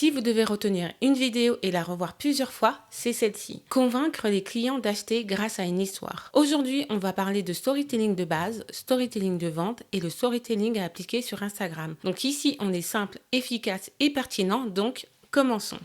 Si vous devez retenir une vidéo et la revoir plusieurs fois, c'est celle-ci. Convaincre les clients d'acheter grâce à une histoire. Aujourd'hui, on va parler de storytelling de base, storytelling de vente et le storytelling à appliquer sur Instagram. Donc ici, on est simple, efficace et pertinent, donc commençons.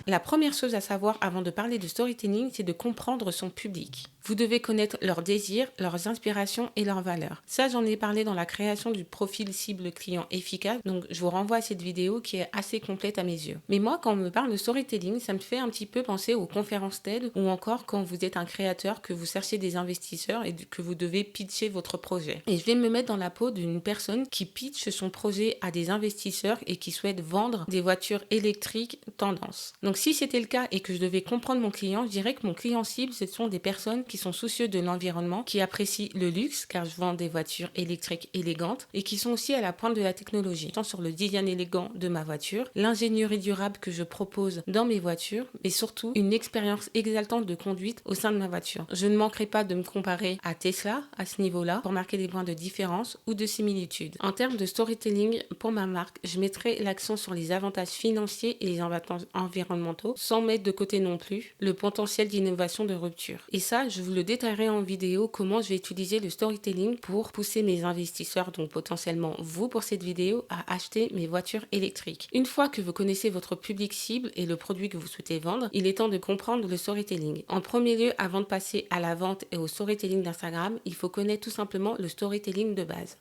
La première chose à savoir avant de parler de storytelling, c'est de comprendre son public. Vous devez connaître leurs désirs, leurs inspirations et leurs valeurs. Ça, j'en ai parlé dans la création du profil cible client efficace, donc je vous renvoie à cette vidéo qui est assez complète à mes yeux. Mais moi, quand on me parle de storytelling, ça me fait un petit peu penser aux conférences TED ou encore quand vous êtes un créateur, que vous cherchez des investisseurs et que vous devez pitcher votre projet. Et je vais me mettre dans la peau d'une personne qui pitche son projet à des investisseurs et qui souhaite vendre des voitures électriques tendance. Donc si c'était le cas et que je devais comprendre mon client, je dirais que mon client cible, ce sont des personnes qui sont soucieux de l'environnement, qui apprécient le luxe, car je vends des voitures électriques élégantes, et qui sont aussi à la pointe de la technologie, tant sur le design élégant de ma voiture, l'ingénierie durable que je propose dans mes voitures, mais surtout une expérience exaltante de conduite au sein de ma voiture. Je ne manquerai pas de me comparer à Tesla à ce niveau-là, pour marquer des points de différence ou de similitude. En termes de storytelling, pour ma marque, je mettrai l'accent sur les avantages financiers et les avantages environnementaux, sans mettre de côté non plus le potentiel d'innovation de rupture. Et ça, je vous le détaillerai en vidéo comment je vais utiliser le storytelling pour pousser mes investisseurs, donc potentiellement vous pour cette vidéo, à acheter mes voitures électriques. Une fois que vous connaissez votre public cible et le produit que vous souhaitez vendre, il est temps de comprendre le storytelling. En premier lieu, avant de passer à la vente et au storytelling d'Instagram, il faut connaître tout simplement le storytelling de base.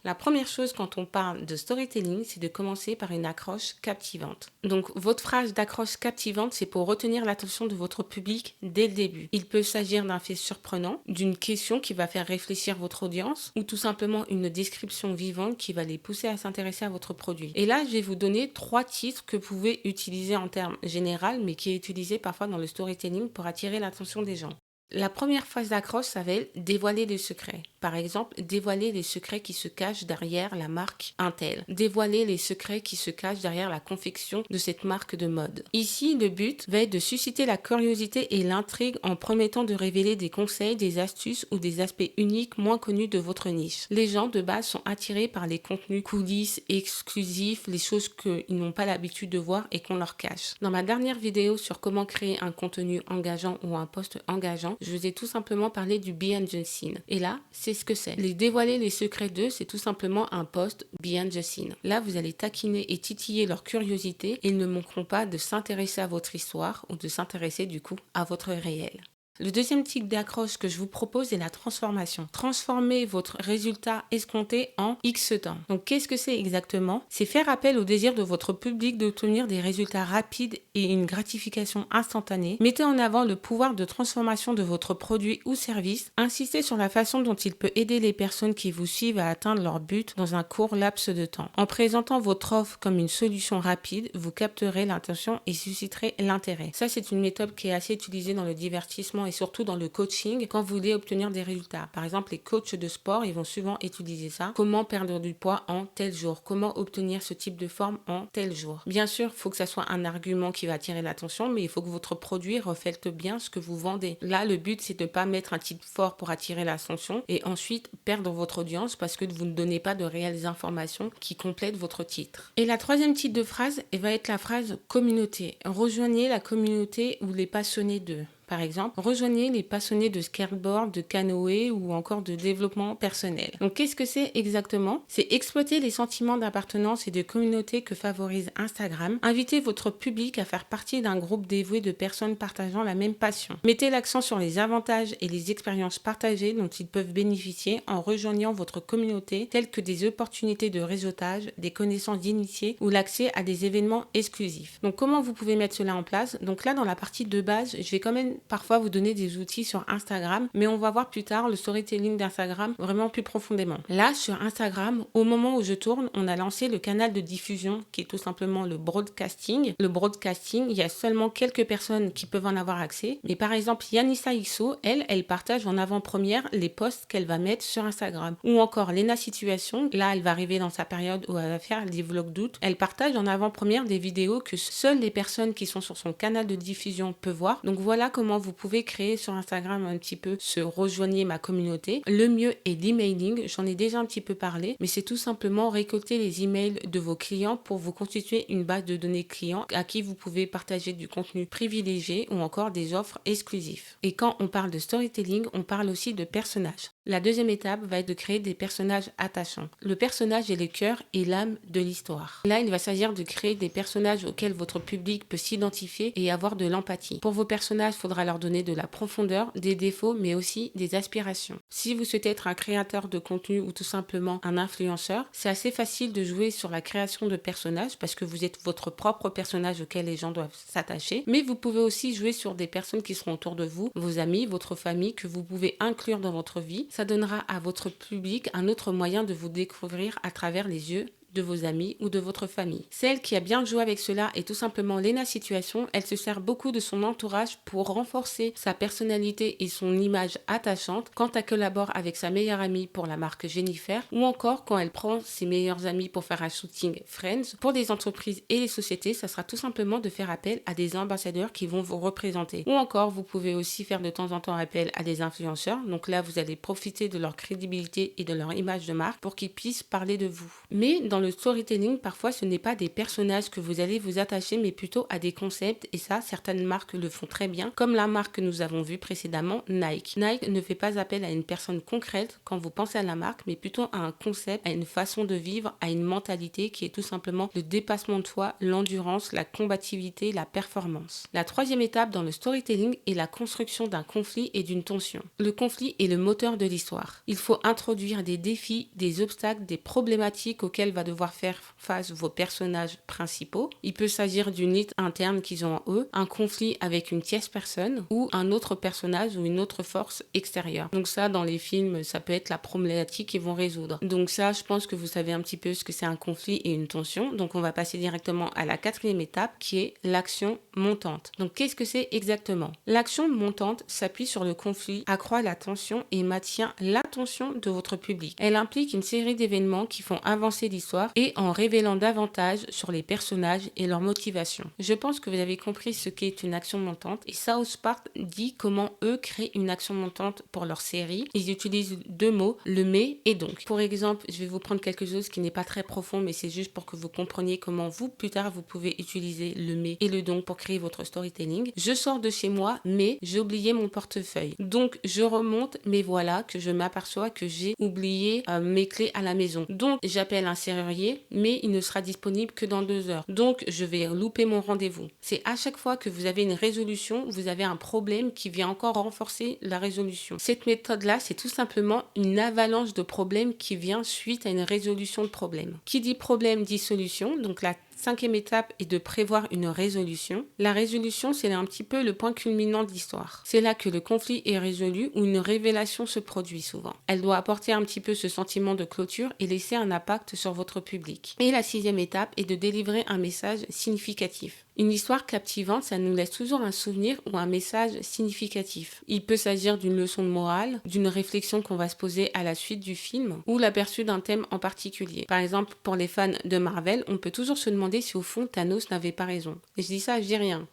La première chose quand on parle de storytelling, c'est de commencer par une accroche captivante. Donc, votre phrase d'accroche captivante, c'est pour retenir l'attention de votre public dès le début. Il peut s'agir d'un fait surprenant, d'une question qui va faire réfléchir votre audience, ou tout simplement une description vivante qui va les pousser à s'intéresser à votre produit. Et là, je vais vous donner 3 titres que vous pouvez utiliser en termes généraux, mais qui est utilisé parfois dans le storytelling pour attirer l'attention des gens. La première phase d'accroche s'appelle dévoiler les secrets. Par exemple, dévoiler les secrets qui se cachent derrière la marque Intel. Dévoiler les secrets qui se cachent derrière la confection de cette marque de mode. Ici, le but va être de susciter la curiosité et l'intrigue en promettant de révéler des conseils, des astuces ou des aspects uniques moins connus de votre niche. Les gens de base sont attirés par les contenus coulisses, exclusifs, les choses qu'ils n'ont pas l'habitude de voir et qu'on leur cache. Dans ma dernière vidéo sur comment créer un contenu engageant ou un post engageant, je vous ai tout simplement parlé du behind the scene. Et là, c'est ce que c'est. Les dévoiler les secrets d'eux, c'est tout simplement un post behind the scene. Là, vous allez taquiner et titiller leur curiosité et ils ne manqueront pas de s'intéresser à votre histoire ou de s'intéresser du coup à votre réel. Le deuxième type d'accroche que je vous propose est la transformation. Transformez votre résultat escompté en X temps. Donc, qu'est-ce que c'est exactement? C'est faire appel au désir de votre public d'obtenir des résultats rapides et une gratification instantanée. Mettez en avant le pouvoir de transformation de votre produit ou service. Insistez sur la façon dont il peut aider les personnes qui vous suivent à atteindre leur but dans un court laps de temps. En présentant votre offre comme une solution rapide, vous capterez l'attention et susciterez l'intérêt. Ça, c'est une méthode qui est assez utilisée dans le divertissement et surtout dans le coaching quand vous voulez obtenir des résultats. Par exemple, les coachs de sport, ils vont souvent utiliser ça. Comment perdre du poids en tel jour? Comment obtenir ce type de forme en tel jour? Bien sûr, il faut que ça soit un argument qui va attirer l'attention, mais il faut que votre produit reflète bien ce que vous vendez. Là, le but, c'est de ne pas mettre un titre fort pour attirer l'attention et ensuite perdre votre audience parce que vous ne donnez pas de réelles informations qui complètent votre titre. Et la troisième type de phrase, va être la phrase communauté. Rejoignez la communauté ou les passionnés d'eux. Par exemple, rejoignez les passionnés de skateboard, de canoë ou encore de développement personnel. Donc, qu'est-ce que c'est exactement? C'est exploiter les sentiments d'appartenance et de communauté que favorise Instagram. Invitez votre public à faire partie d'un groupe dévoué de personnes partageant la même passion. Mettez l'accent sur les avantages et les expériences partagées dont ils peuvent bénéficier en rejoignant votre communauté, telles que des opportunités de réseautage, des connaissances d'initiés ou l'accès à des événements exclusifs. Donc, comment vous pouvez mettre cela en place? Donc là, dans la partie de base, je vais quand même parfois vous donner des outils sur Instagram, mais on va voir plus tard le storytelling d'Instagram vraiment plus profondément. Là, sur Instagram, au moment où je tourne, on a lancé le canal de diffusion qui est tout simplement le broadcasting. Le broadcasting, il y a seulement quelques personnes qui peuvent en avoir accès, mais par exemple, Yanissa XO, elle partage en avant-première les posts qu'elle va mettre sur Instagram. Ou encore Lena Situation, là, elle va arriver dans sa période où elle va faire des vlogs d'août. Elle partage en avant-première des vidéos que seules les personnes qui sont sur son canal de diffusion peuvent voir. Donc voilà comment comment vous pouvez créer sur Instagram un petit peu ce rejoignez ma communauté. Le mieux est l'emailing. J'en ai déjà un petit peu parlé, mais c'est tout simplement récolter les emails de vos clients pour vous constituer une base de données clients à qui vous pouvez partager du contenu privilégié ou encore des offres exclusives. Et quand on parle de storytelling, on parle aussi de personnages. La deuxième étape va être de créer des personnages attachants. Le personnage est le cœur et l'âme de l'histoire. Là, il va s'agir de créer des personnages auxquels votre public peut s'identifier et avoir de l'empathie. Pour vos personnages, il faudra leur donner de la profondeur, des défauts, mais aussi des aspirations. Si vous souhaitez être un créateur de contenu ou tout simplement un influenceur, c'est assez facile de jouer sur la création de personnages parce que vous êtes votre propre personnage auquel les gens doivent s'attacher. Mais vous pouvez aussi jouer sur des personnes qui seront autour de vous, vos amis, votre famille, que vous pouvez inclure dans votre vie. Ça donnera à votre public un autre moyen de vous découvrir à travers les yeux de vos amis ou de votre famille. Celle qui a bien joué avec cela est tout simplement Lena Situation. Elle se sert beaucoup de son entourage pour renforcer sa personnalité et son image attachante quand elle collabore avec sa meilleure amie pour la marque Jennifer ou encore quand elle prend ses meilleurs amis pour faire un shooting Friends. Pour les entreprises et les sociétés, ça sera tout simplement de faire appel à des ambassadeurs qui vont vous représenter. Ou encore, vous pouvez aussi faire de temps en temps appel à des influenceurs. Donc là, vous allez profiter de leur crédibilité et de leur image de marque pour qu'ils puissent parler de vous. Mais dans le storytelling, parfois, ce n'est pas des personnages que vous allez vous attacher, mais plutôt à des concepts. Et ça, certaines marques le font très bien, comme la marque que nous avons vue précédemment, Nike. Nike ne fait pas appel à une personne concrète quand vous pensez à la marque, mais plutôt à un concept, à une façon de vivre, à une mentalité qui est tout simplement le dépassement de soi, l'endurance, la combativité, la performance. La troisième étape dans le storytelling est la construction d'un conflit et d'une tension. Le conflit est le moteur de l'histoire. Il faut introduire des défis, des obstacles, des problématiques auxquelles va devoir faire face vos personnages principaux. Il peut s'agir d'une lutte interne qu'ils ont en eux, un conflit avec une tierce personne ou un autre personnage ou une autre force extérieure. Donc ça, dans les films, ça peut être la problématique qu'ils vont résoudre. Donc ça, je pense que vous savez un petit peu ce que c'est un conflit et une tension. Donc on va passer directement à la quatrième étape qui est l'action montante. Donc qu'est-ce que c'est exactement? L'action montante s'appuie sur le conflit, accroît la tension et maintient l'attention de votre public. Elle implique une série d'événements qui font avancer l'histoire et en révélant davantage sur les personnages et leur motivation. Je pense que vous avez compris ce qu'est une action montante et South Park dit comment eux créent une action montante pour leur série. Ils utilisent deux mots, le mais et donc. Pour exemple, je vais vous prendre quelque chose qui n'est pas très profond mais c'est juste pour que vous compreniez comment vous, plus tard, vous pouvez utiliser le mais et le donc pour créer votre storytelling. Je sors de chez moi mais j'ai oublié mon portefeuille. Donc je remonte mais voilà que je m'aperçois que j'ai oublié mes clés à la maison. Donc j'appelle un serrurier mais il ne sera disponible que dans 2 heures. Donc, je vais louper mon rendez-vous. C'est à chaque fois que vous avez une résolution, vous avez un problème qui vient encore renforcer la résolution. Cette méthode-là, c'est tout simplement une avalanche de problèmes qui vient suite à une résolution de problème. Qui dit problème dit solution. Donc, la cinquième étape est de prévoir une résolution. La résolution, c'est un petit peu le point culminant de l'histoire. C'est là que le conflit est résolu ou une révélation se produit souvent. Elle doit apporter un petit peu ce sentiment de clôture et laisser un impact sur votre public. Et la sixième étape est de délivrer un message significatif. Une histoire captivante, ça nous laisse toujours un souvenir ou un message significatif. Il peut s'agir d'une leçon de morale, d'une réflexion qu'on va se poser à la suite du film ou l'aperçu d'un thème en particulier. Par exemple, pour les fans de Marvel, on peut toujours se demander si au fond Thanos n'avait pas raison. Et je dis ça, je dis rien.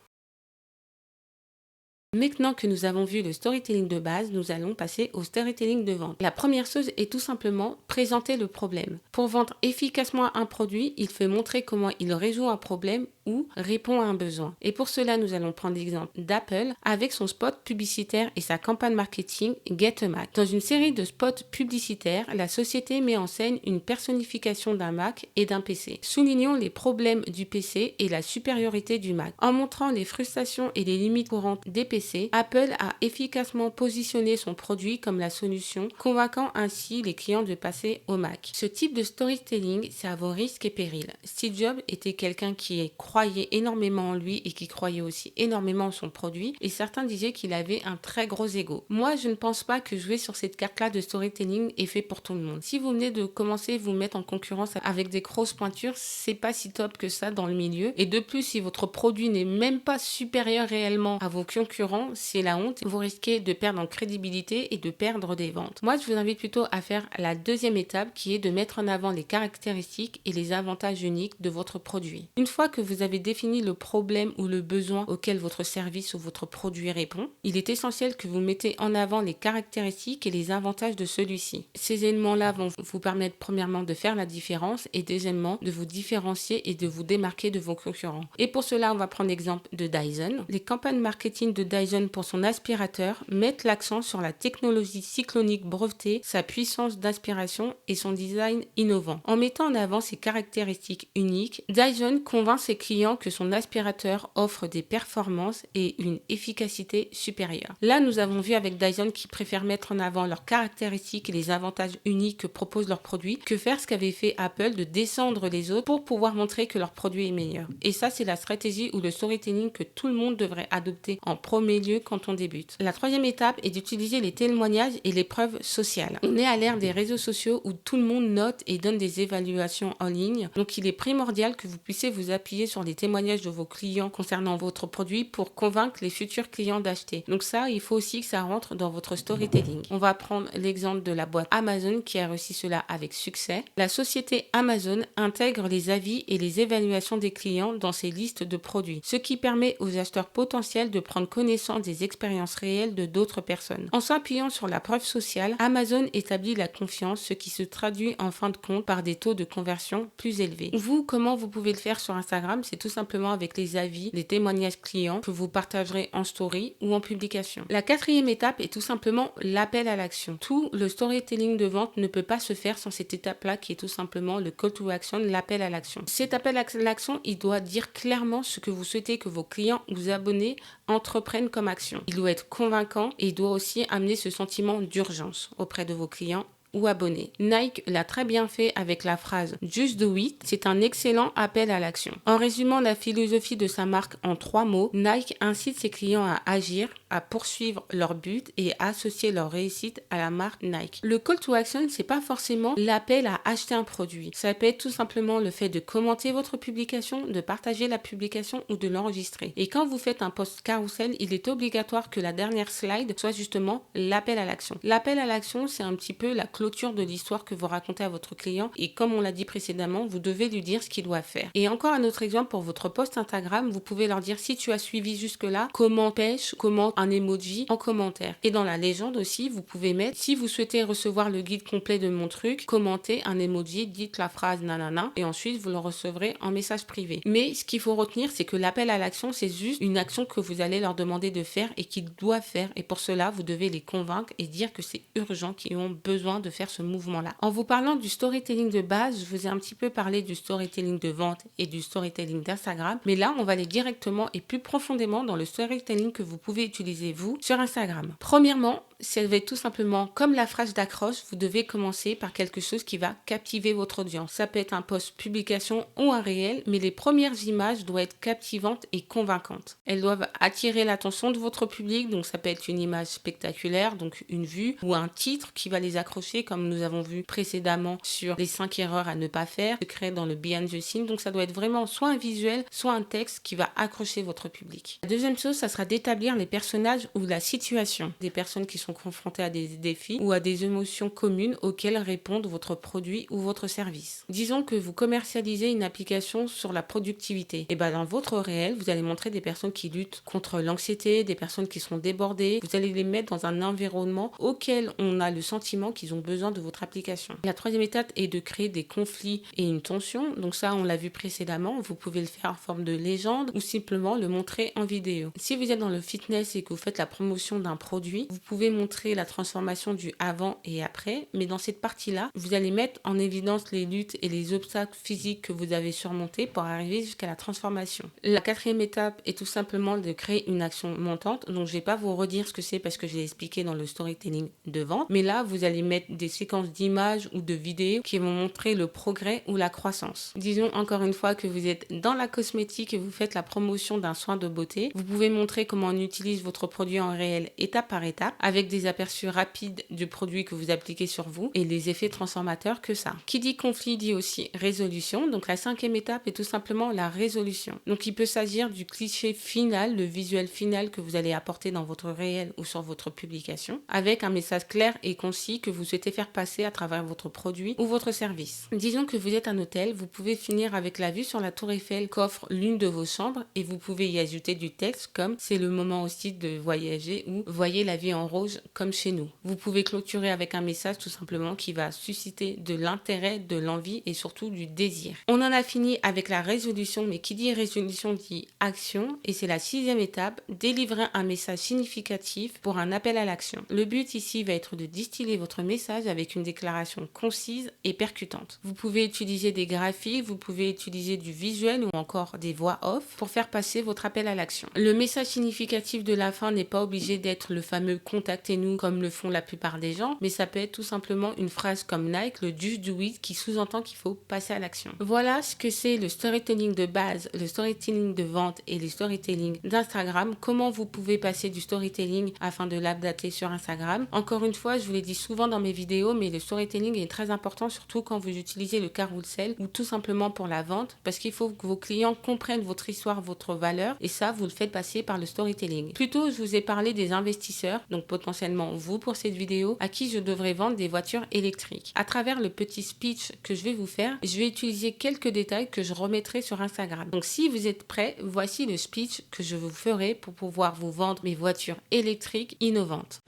Maintenant que nous avons vu le storytelling de base, nous allons passer au storytelling de vente. La première chose est tout simplement présenter le problème. Pour vendre efficacement un produit, il faut montrer comment il résout un problème ou répond à un besoin. Et pour cela, nous allons prendre l'exemple d'Apple avec son spot publicitaire et sa campagne marketing Get a Mac. Dans une série de spots publicitaires, la société met en scène une personnification d'un Mac et d'un PC. Soulignons les problèmes du PC et la supériorité du Mac. En montrant les frustrations et les limites courantes des PC, Apple a efficacement positionné son produit comme la solution, convainquant ainsi les clients de passer au Mac. Ce type de storytelling, c'est à vos risques et périls. Steve Jobs était quelqu'un qui croyait énormément en lui et qui croyait aussi énormément en son produit, et certains disaient qu'il avait un très gros ego. Moi, je ne pense pas que jouer sur cette carte-là de storytelling est fait pour tout le monde. Si vous venez de commencer à vous mettre en concurrence avec des grosses pointures, c'est pas si top que ça dans le milieu. Et de plus, si votre produit n'est même pas supérieur réellement à vos concurrents, c'est la honte. Vous risquez de perdre en crédibilité et de perdre des ventes. Moi, je vous invite plutôt à faire la deuxième étape qui est de mettre en avant les caractéristiques et les avantages uniques de votre produit. Une fois que vous vous avez défini le problème ou le besoin auquel votre service ou votre produit répond, il est essentiel que vous mettez en avant les caractéristiques et les avantages de celui-ci. Ces éléments-là vont vous permettre premièrement de faire la différence et deuxièmement de vous différencier et de vous démarquer de vos concurrents. Et pour cela, on va prendre l'exemple de Dyson. Les campagnes marketing de Dyson pour son aspirateur mettent l'accent sur la technologie cyclonique brevetée, sa puissance d'aspiration et son design innovant. En mettant en avant ses caractéristiques uniques, Dyson convainc ses clients que son aspirateur offre des performances et une efficacité supérieure. Là, nous avons vu avec Dyson qui préfère mettre en avant leurs caractéristiques et les avantages uniques que proposent leurs produits que faire ce qu'avait fait Apple de descendre les autres pour pouvoir montrer que leur produit est meilleur. Et ça, c'est la stratégie ou le storytelling que tout le monde devrait adopter en premier lieu quand on débute. La troisième étape est d'utiliser les témoignages et les preuves sociales. On est à l'ère des réseaux sociaux où tout le monde note et donne des évaluations en ligne. Donc, il est primordial que vous puissiez vous appuyer sur les témoignages de vos clients concernant votre produit pour convaincre les futurs clients d'acheter. Donc ça, il faut aussi que ça rentre dans votre storytelling. On va prendre l'exemple de la boîte Amazon qui a réussi cela avec succès. La société Amazon intègre les avis et les évaluations des clients dans ses listes de produits, ce qui permet aux acheteurs potentiels de prendre connaissance des expériences réelles de d'autres personnes. En s'appuyant sur la preuve sociale, Amazon établit la confiance, ce qui se traduit en fin de compte par des taux de conversion plus élevés. Vous, comment vous pouvez le faire sur Instagram? C'est tout simplement avec les avis, les témoignages clients que vous partagerez en story ou en publication. La quatrième étape est tout simplement l'appel à l'action. Tout le storytelling de vente ne peut pas se faire sans cette étape-là qui est tout simplement le call to action, l'appel à l'action. Cet appel à l'action, il doit dire clairement ce que vous souhaitez que vos clients ou abonnés entreprennent comme action. Il doit être convaincant et il doit aussi amener ce sentiment d'urgence auprès de vos clients ou abonnés. Nike l'a très bien fait avec la phrase Just Do It. C'est un excellent appel à l'action. En résumant la philosophie de sa marque en 3 mots, Nike incite ses clients à agir, à poursuivre leur but et à associer leur réussite à la marque Nike. Le call to action, c'est pas forcément l'appel à acheter un produit. Ça peut être tout simplement le fait de commenter votre publication, de partager la publication ou de l'enregistrer. Et quand vous faites un post carousel, il est obligatoire que la dernière slide soit justement l'appel à l'action. L'appel à l'action, c'est un petit peu la clôture de l'histoire que vous racontez à votre client et comme on l'a dit précédemment, vous devez lui dire ce qu'il doit faire. Et encore un autre exemple pour votre post Instagram, vous pouvez leur dire si tu as suivi jusque-là, comment pêche, comment un emoji en commentaire. Et dans la légende aussi, vous pouvez mettre si vous souhaitez recevoir le guide complet de mon truc, commentez un emoji, dites la phrase nanana et ensuite vous le recevrez en message privé. Mais ce qu'il faut retenir, c'est que l'appel à l'action, c'est juste une action que vous allez leur demander de faire et qu'ils doivent faire et pour cela, vous devez les convaincre et dire que c'est urgent, qu'ils ont besoin de faire ce mouvement-là. En vous parlant du storytelling de base, je vous ai un petit peu parlé du storytelling de vente et du storytelling d'Instagram, mais là, on va aller directement et plus profondément dans le storytelling que vous pouvez utiliser vous sur Instagram. Premièrement, ça va être tout simplement comme la phrase d'accroche, vous devez commencer par quelque chose qui va captiver votre audience. Ça peut être un post publication ou un réel, mais les premières images doivent être captivantes et convaincantes. Elles doivent attirer l'attention de votre public, donc ça peut être une image spectaculaire, donc une vue, ou un titre qui va les accrocher, comme nous avons vu précédemment sur les 5 erreurs à ne pas faire, secret dans le behind the scene. Donc ça doit être vraiment soit un visuel, soit un texte qui va accrocher votre public. La deuxième chose, ça sera d'établir les personnages ou la situation. Des personnes qui sont confrontées à des défis ou à des émotions communes auxquelles répondent votre produit ou votre service. Disons que vous commercialisez une application sur la productivité. Et dans votre réel, vous allez montrer des personnes qui luttent contre l'anxiété, des personnes qui sont débordées. Vous allez les mettre dans un environnement auquel on a le sentiment qu'ils ont besoin de votre application. La troisième étape est de créer des conflits et une tension. Donc ça, on l'a vu précédemment. Vous pouvez le faire en forme de légende ou simplement le montrer en vidéo. Si vous êtes dans le fitness et que vous faites la promotion d'un produit, vous pouvez montrer la transformation du avant et après. Mais dans cette partie-là, vous allez mettre en évidence les luttes et les obstacles physiques que vous avez surmontés pour arriver jusqu'à la transformation. La quatrième étape est tout simplement de créer une action montante. Donc je ne vais pas vous redire ce que c'est parce que je l'ai expliqué dans le storytelling de vente. Mais là, vous allez mettre des séquences d'images ou de vidéos qui vont montrer le progrès ou la croissance. Disons encore une fois que vous êtes dans la cosmétique et vous faites la promotion d'un soin de beauté. Vous pouvez montrer comment on utilise votre produit en réel étape par étape avec avec des aperçus rapides du produit que vous appliquez sur vous et les effets transformateurs que ça. Qui dit conflit dit aussi résolution. Donc la 5e étape est tout simplement la résolution. Donc il peut s'agir du cliché final, le visuel final que vous allez apporter dans votre réel ou sur votre publication, avec un message clair et concis que vous souhaitez faire passer à travers votre produit ou votre service. Disons que vous êtes un hôtel, vous pouvez finir avec la vue sur la tour Eiffel qu'offre l'une de vos chambres et vous pouvez y ajouter du texte comme c'est le moment aussi de voyager ou voyez la vie en rose comme chez nous. Vous pouvez clôturer avec un message tout simplement qui va susciter de l'intérêt, de l'envie et surtout du désir. On en a fini avec la résolution, mais qui dit résolution dit action et c'est la 6e étape, délivrer un message significatif pour un appel à l'action. Le but ici va être de distiller votre message avec une déclaration concise et percutante. Vous pouvez utiliser des graphiques, vous pouvez utiliser du visuel ou encore des voix off pour faire passer votre appel à l'action. Le message significatif de la fin n'est pas obligé d'être le fameux contactez-nous comme le font la plupart des gens, mais ça peut être tout simplement une phrase comme Nike, le just do it, qui sous-entend qu'il faut passer à l'action. Voilà ce que c'est le storytelling de base, le storytelling de vente et le storytelling d'Instagram. Comment vous pouvez passer du storytelling afin de l'updater sur Instagram. Encore une fois, je vous l'ai dit souvent dans mes vidéos, mais le storytelling est très important, surtout quand vous utilisez le carousel ou tout simplement pour la vente, parce qu'il faut que vos clients comprennent votre histoire, votre valeur, et ça, vous le faites passer par le storytelling. Plus tôt, je vous ai parlé des investisseurs, donc potentiellement vous pour cette vidéo, à qui je devrais vendre des voitures électriques. À travers le petit speech que je vais vous faire, je vais utiliser quelques détails que je remettrai sur Instagram. Donc si vous êtes prêts, voici le speech que je vous ferai pour pouvoir vous vendre mes voitures électriques innovantes.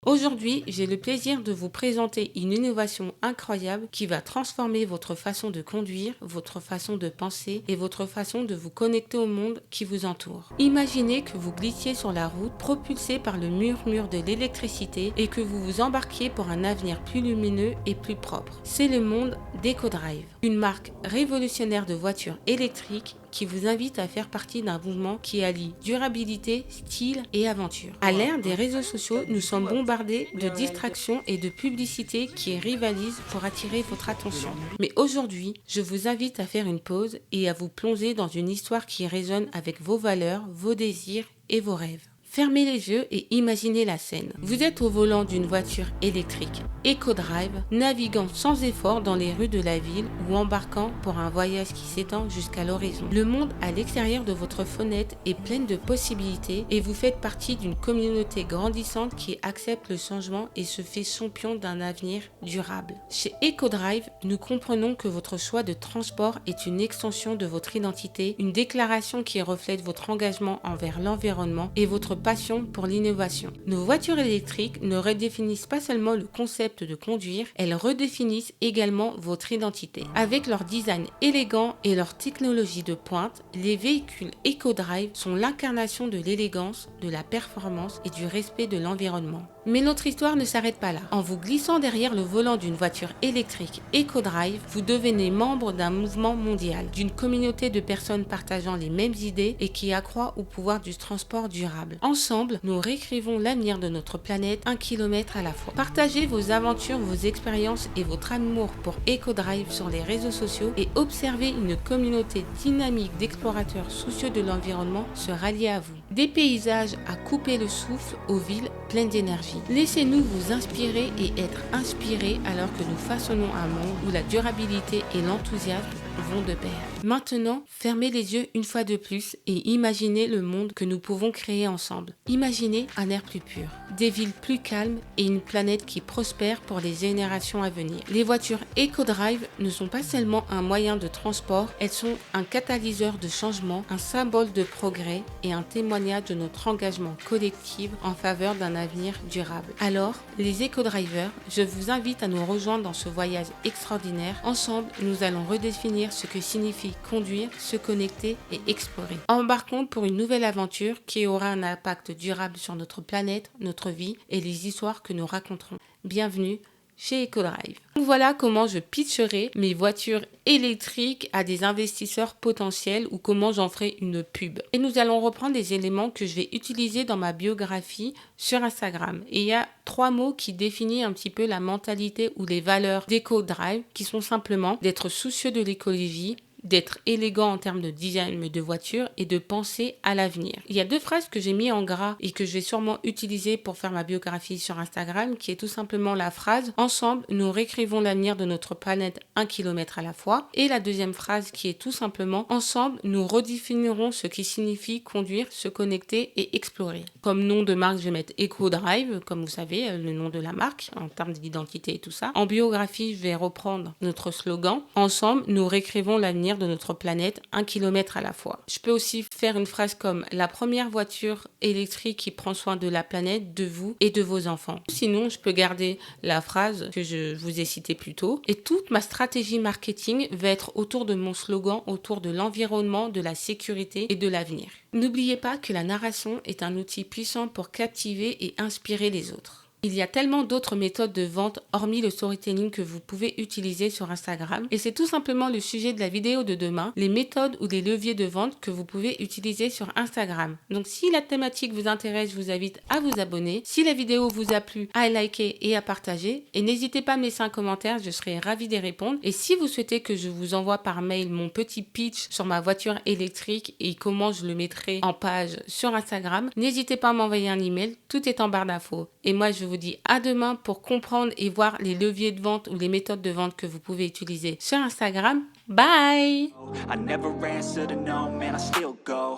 Aujourd'hui, j'ai le plaisir de vous présenter une innovation incroyable qui va transformer votre façon de conduire, votre façon de penser et votre façon de vous connecter au monde qui vous entoure. Imaginez que vous glissiez sur la route propulsé par le murmure de l'électricité et que vous vous embarquiez pour un avenir plus lumineux et plus propre. C'est le monde d'EcoDrive, une marque révolutionnaire de voitures électriques qui vous invite à faire partie d'un mouvement qui allie durabilité, style et aventure. À l'ère des réseaux sociaux, nous sommes bombardés de distractions et de publicités qui rivalisent pour attirer votre attention. Mais aujourd'hui, je vous invite à faire une pause et à vous plonger dans une histoire qui résonne avec vos valeurs, vos désirs et vos rêves. Fermez les yeux et imaginez la scène. Vous êtes au volant d'une voiture électrique, EcoDrive, naviguant sans effort dans les rues de la ville ou embarquant pour un voyage qui s'étend jusqu'à l'horizon. Le monde à l'extérieur de votre fenêtre est plein de possibilités et vous faites partie d'une communauté grandissante qui accepte le changement et se fait champion d'un avenir durable. Chez EcoDrive, nous comprenons que votre choix de transport est une extension de votre identité, une déclaration qui reflète votre engagement envers l'environnement et votre passion pour l'innovation. Nos voitures électriques ne redéfinissent pas seulement le concept de conduire, elles redéfinissent également votre identité. Avec leur design élégant et leur technologie de pointe, les véhicules EcoDrive sont l'incarnation de l'élégance, de la performance et du respect de l'environnement. Mais notre histoire ne s'arrête pas là. En vous glissant derrière le volant d'une voiture électrique EcoDrive, vous devenez membre d'un mouvement mondial, d'une communauté de personnes partageant les mêmes idées et qui accroît au pouvoir du transport durable. Ensemble, nous réécrivons l'avenir de notre planète 1 kilomètre à la fois. Partagez vos aventures, vos expériences et votre amour pour EcoDrive sur les réseaux sociaux et observez une communauté dynamique d'explorateurs soucieux de l'environnement se rallier à vous. Des paysages à couper le souffle aux villes pleines d'énergie. Laissez-nous vous inspirer et être inspirés alors que nous façonnons un monde où la durabilité et l'enthousiasme vont de pair. Maintenant, fermez les yeux une fois de plus et imaginez le monde que nous pouvons créer ensemble. Imaginez un air plus pur, des villes plus calmes et une planète qui prospère pour les générations à venir. Les voitures EcoDrive ne sont pas seulement un moyen de transport, elles sont un catalyseur de changement, un symbole de progrès et un témoignage de notre engagement collectif en faveur d'un avenir durable. Alors, les EcoDrivers, je vous invite à nous rejoindre dans ce voyage extraordinaire. Ensemble, nous allons redéfinir ce que signifie conduire, se connecter et explorer. Embarquons pour une nouvelle aventure qui aura un impact durable sur notre planète, notre vie et les histoires que nous raconterons. Bienvenue chez EcoDrive. Voilà comment je pitcherai mes voitures électriques à des investisseurs potentiels ou comment j'en ferai une pub. Et nous allons reprendre les éléments que je vais utiliser dans ma biographie sur Instagram. Et il y a 3 mots qui définissent un petit peu la mentalité ou les valeurs d'EcoDrive qui sont simplement d'être soucieux de l'écologie, d'être élégant en termes de design de voiture et de penser à l'avenir. Il y a 2 phrases que j'ai mis en gras et que je vais sûrement utiliser pour faire ma biographie sur Instagram, qui est tout simplement la phrase « Ensemble, nous réécrivons l'avenir de notre planète 1 kilomètre à la fois » et la deuxième phrase qui est tout simplement « Ensemble, nous redéfinirons ce qui signifie conduire, se connecter et explorer ». Comme nom de marque, je vais mettre EcoDrive, comme vous savez, le nom de la marque en termes d'identité et tout ça. En biographie, je vais reprendre notre slogan « Ensemble, nous réécrivons l'avenir de notre planète 1 kilomètre à la fois ». Je peux aussi faire une phrase comme « La première voiture électrique qui prend soin de la planète, de vous et de vos enfants ». Sinon, je peux garder la phrase que je vous ai citée plus tôt. Et toute ma stratégie marketing va être autour de mon slogan, autour de l'environnement, de la sécurité et de l'avenir. N'oubliez pas que la narration est un outil puissant pour captiver et inspirer les autres. Il y a tellement d'autres méthodes de vente hormis le storytelling que vous pouvez utiliser sur Instagram et c'est tout simplement le sujet de la vidéo de demain, les méthodes ou les leviers de vente que vous pouvez utiliser sur Instagram. Donc si la thématique vous intéresse, je vous invite à vous abonner. Si la vidéo vous a plu, à liker et à partager et n'hésitez pas à me laisser un commentaire, je serai ravie d'y répondre. Et si vous souhaitez que je vous envoie par mail mon petit pitch sur ma voiture électrique et comment je le mettrai en page sur Instagram, n'hésitez pas à m'envoyer un email, tout est en barre d'infos. Et moi je vous dis à demain pour comprendre et voir les leviers de vente ou les méthodes de vente que vous pouvez utiliser sur Instagram. Bye! I never answer to no, man, I still go.